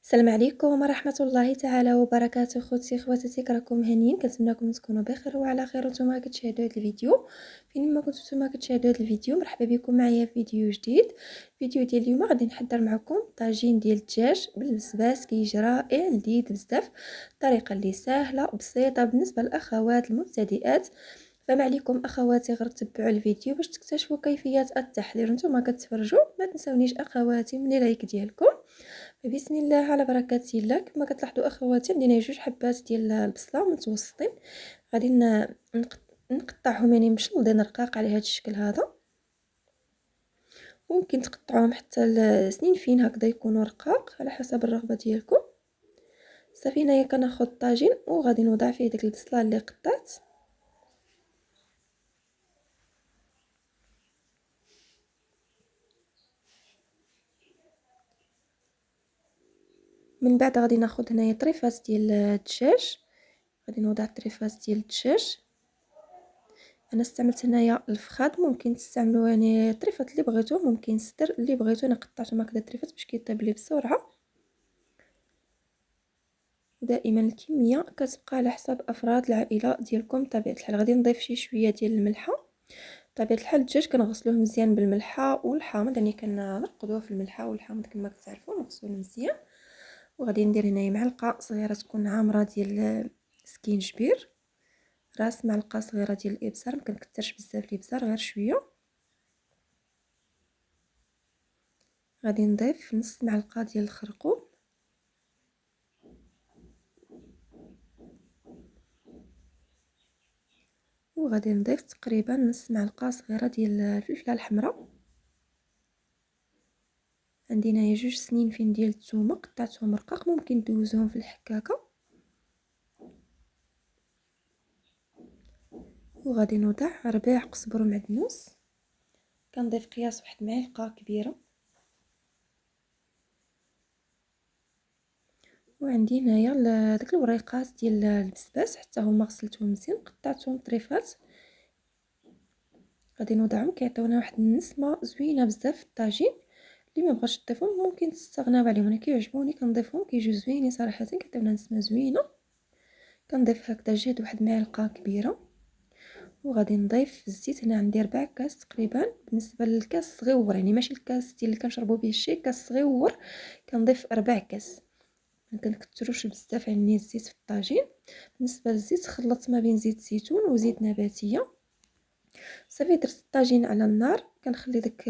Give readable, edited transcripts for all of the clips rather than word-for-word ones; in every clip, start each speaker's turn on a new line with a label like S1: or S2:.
S1: السلام عليكم ورحمة الله تعالى وبركاته. خواتاتي راكم هانيين، كنتمنىكم تكونوا بخير وعلى خير وانتم كتشاهدوا هذا الفيديو. فين ما كنتو نتوما كتشاهدوا هذا الفيديو، مرحبا بكم معايا في فيديو جديد. الفيديو ديال اليوم غادي نحضر معكم طاجين ديال الدجاج بالبسباس، كيجي رائع لذيذ بزاف، الطريقه اللي سهله بسيطه بالنسبه للاخوات المبتدئات. فما عليكم اخواتي غير تبعوا الفيديو باش تكتشفوا كيفيه التحضير. نتوما كتفرجوا ما تنسونيش اخواتي من لايك ديالكم. بسم الله على بركة الله. كما كتلاحظوا اخواتي عندنا جوج حبات ديال البصله متوسطين، غادي نقطعهم يعني مشلضين رقاق على هذا الشكل هذا. ممكن تقطعوهم حتى لسنين فين هكذا يكونوا رقاق على حسب الرغبه ديالكم. صافي هنايا كناخذ طاجين وغادي نوضع فيه ديك البصله اللي قطعت. من بعد غادي ناخذ هنايا طريفات ديال الدجاج، غادي نوضع طريفات ديال الدجاج. انا استعملت هنايا الفخاد، ممكن تستعملوا يعني الطريفات اللي بغيتو، ممكن الصدر اللي بغيتو. انا قطعتهم هكذا طريفات باش كيطيب لي بسرعه. ودائما الكميه كتبقى على حسب افراد العائله ديالكم. بطبيعه الحال غادي نضيف شويه ديال الملحه. بطبيعه الحال الدجاج كنغسلوه مزيان بالملحه والحامض، يعني كنرقدوه في الملحه والحامض كما كتعرفوا، نغسلوه مزيان. وغادي ندير هنايا معلقه صغيره تكون عامره ديال سكينجبير، راس معلقه صغيره ديال الابزار، ما كنكثرش بزاف الابزار، غير شويه. غادي نضيف نص معلقه ديال الخرقوم، وغادي نضيف تقريبا نص معلقه صغيره ديال الفلفله الحمراء. عندي هنايا جوج سنين فين ديال الثومه قطعتهم رقاق، ممكن دوزوهم في الحكاكه. وغادي نوضع ربيع قزبر ومعدنوس، كنضيف قياس واحد معلقه كبيره. وعندي هنايا داك الوريقات ديال البسباس، حتى هما غسلتهم مزيان، قطعتهم طريفات. غادي نوضعهم كيعطيونا واحد النسمه زوينه بزاف في الطاجين. اللي ما بغاش تضيفهم ممكن تستغناو عليهم، انا كيعجبوني كنضيفهم، كيجيو زوينين صراحه، كيعطيونا نسمه زوينه. كنضيف هكذا جهد واحد معلقه كبيره. وغادي نضيف الزيت، هنا عندي 4 كاس تقريبا. بالنسبه للكاس صغيور، يعني ماشي الكاس ديال اللي كنشربوا به الشاي، كاس صغيور كنضيف 4 كاس. ما كنكثروش بزاف يعني الزيت في الطاجين. بالنسبه للزيت خلطت ما بين زيت زيتون وزيت نباتيه. صافي درت الطاجين على النار، كنخلي داك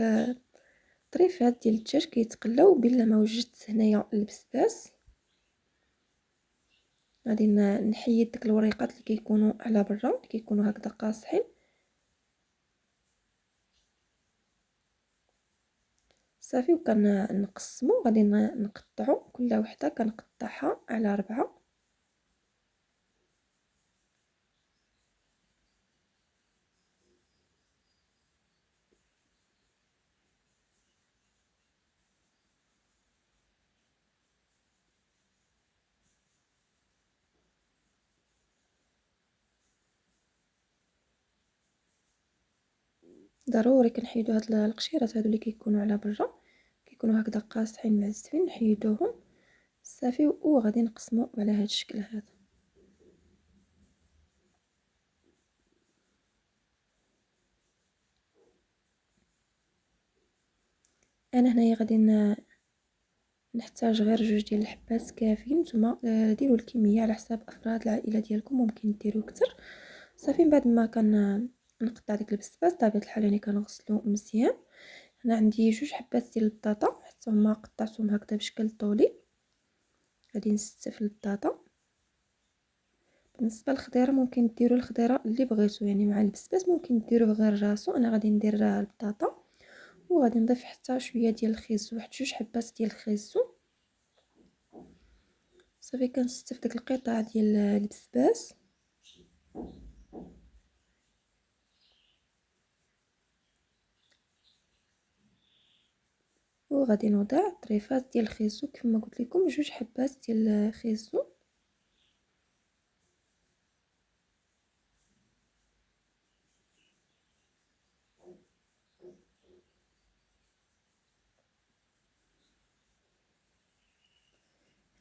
S1: الطريفات ديال الدجاج كيتقلاو بلا ما وجدت هنايا البسباس. غادي نحيد داك الوريقات اللي كيكونوا على برا، اللي كيكونوا هكذا قاصحين. صافي وكنقسمو، غادي نقطعو كل وحده كنقطعها على 4. ضروري كنحيدو هاد القشيرات هادو اللي كيكونوا على برا، كيكونوا هكذا قاصحين معزفين، نحيدوهم. صافي وغادي نقسمو على هاد الشكل هذا. انا هنايا غادي نحتاج غير 2 ديال الحبات كافيين. نتوما ديروا الكميه على حساب افراد العائله ديالكم، ممكن ديروا اكثر. صافي من بعد ما نقطع ديك البسباس بطبيعه الحال يعني كنغسلو مزيان. هنا عندي 2 حبات ديال البطاطا، حتى هما قطعتهم هكذا بشكل طولي. غادي نستف البطاطا. بالنسبه للخضيره ممكن ديروا الخضيره اللي بغيتو، يعني مع البسباس ممكن ديروه غير راسو. انا غادي ندير البطاطا. وغادي نضيف حتى شويه ديال الخيزو، واحد 2 حبات ديال الخيزو. صافي كنستف داك القطع ديال البسباس. وغادي نوضع طريفات ديال الخيزو، كما قلت لكم 2 حبات ديال الخيزو.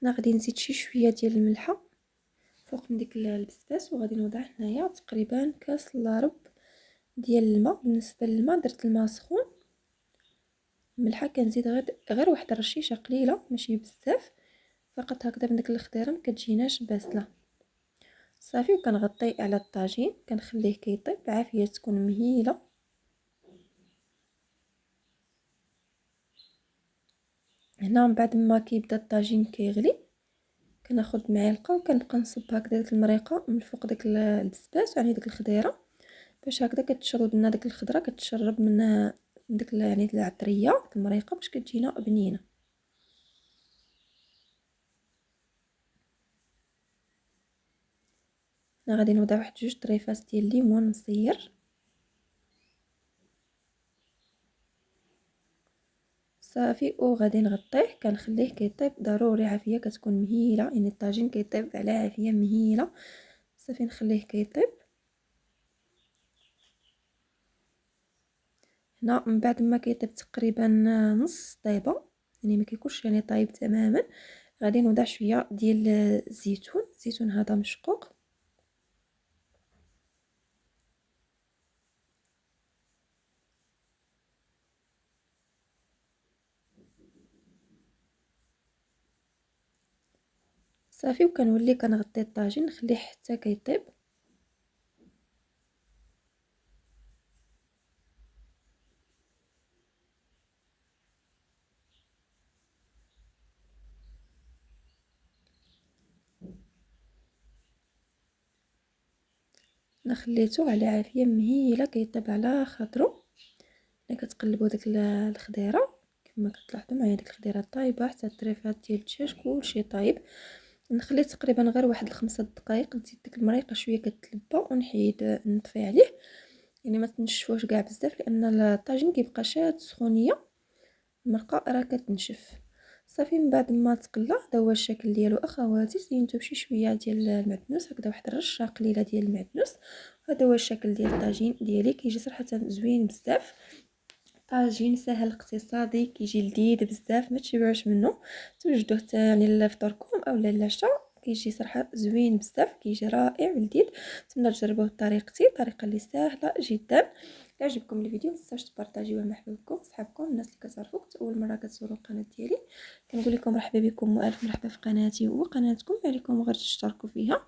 S1: هنا غادي نزيد شويه ديال الملحه فوق من ديك البسباس، وغادي نوضع هنايا تقريبا كاس الا ربع ديال الماء. بالنسبه للماء درت الماء سخون. الملحه كنزيد غير واحد الرشيشه قليله ماشي بزاف، فقط هكذا من ديك الخضيره ما كتجيناش باسله صافي. وكنغطي على الطاجين كنخليه كيطيب بعافيه تكون مهيله. هنا من بعد ما كيبدا الطاجين كيغلي كناخذ معلقه وكنبقى نصب هكذا ديك المريقه من فوق ديك البسباس يعني ديك الخضيره، باش هكذا كتشرب لنا ديك الخضره كتشرب من ديك يعني العطريه ديك المريقه باش كتجينا بنينه. انا غادي نوضع واحد جوج طريفات ديال الليمون مصير صافي، وغادي نغطيه كنخليه كيطيب ضروري عافيه كتكون مهيله، يعني الطاجين كيطيب على عافيه مهيله صافي. نخليه كيطيب. هنا من بعد ما كيطيب تقريبا نص طيبه يعني ما كيكونش يعني طايب تماما، غادي نوضع شويه ديال الزيتون هذا مشقوق. صافي وكنولي كنغطي الطاجين نخليه حتى كيطيب. انا خليته على عافيه مهيله كيطيب على خاطرو. ملي كتقلبوا ديك الخضيره كما كتلاحظوا معايا ديك الخضيره طايبه حتى الطريفات ديال الدجاج كلشي طايب. نخليه تقريبا غير واحد 5 دقائق، نزيد ديك المريقه شويه كتلبى ونحيد نطفي عليه، يعني ما تنشفوش كاع بزاف لان الطاجين كيبقى شاد سخونيه المرقه راه كتنشف صافي. من بعد ما تقلى هذا هو الشكل ديالو اخواتي. زينتو بشي شويه ديال المعدنوس هكذا واحد الرشه قليله ديال المعدنوس. هذا هو الشكل ديال الطاجين ديالي كيجي صراحه زوين بزاف. طاجين سهل اقتصادي كيجي لذيذ بزاف ما تشبعوش منه. توجدوه حتى يعني لفطوركم او للعشاء كيجي صراحه زوين بزاف كيجي رائع ولذيذ. نتمنى تجربوه بطريقتي، طريقه اللي سهله جدا. الا عجبكم الفيديو متنساوش تبارطاجيوه مع حبابكم صحابكم الناس اللي كتعرفوا اول مره كتزوروا القناه ديالي. كنقول لكم مرحبا بكم والف مرحبا في قناتي وقناتكم، ما عليكم غير تشتركوا فيها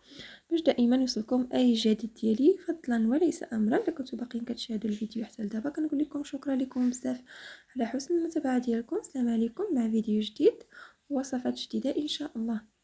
S1: باش دائما يوصلكم اي جديد ديالي فضلا وليس امرا. الا كنتو باقيين كتشاهدوا الفيديو حتى لدابا كنقول لكم شكرا لكم بزاف على حسن المتابعه ديالكم. السلام عليكم مع فيديو جديد ووصفات جديده ان شاء الله.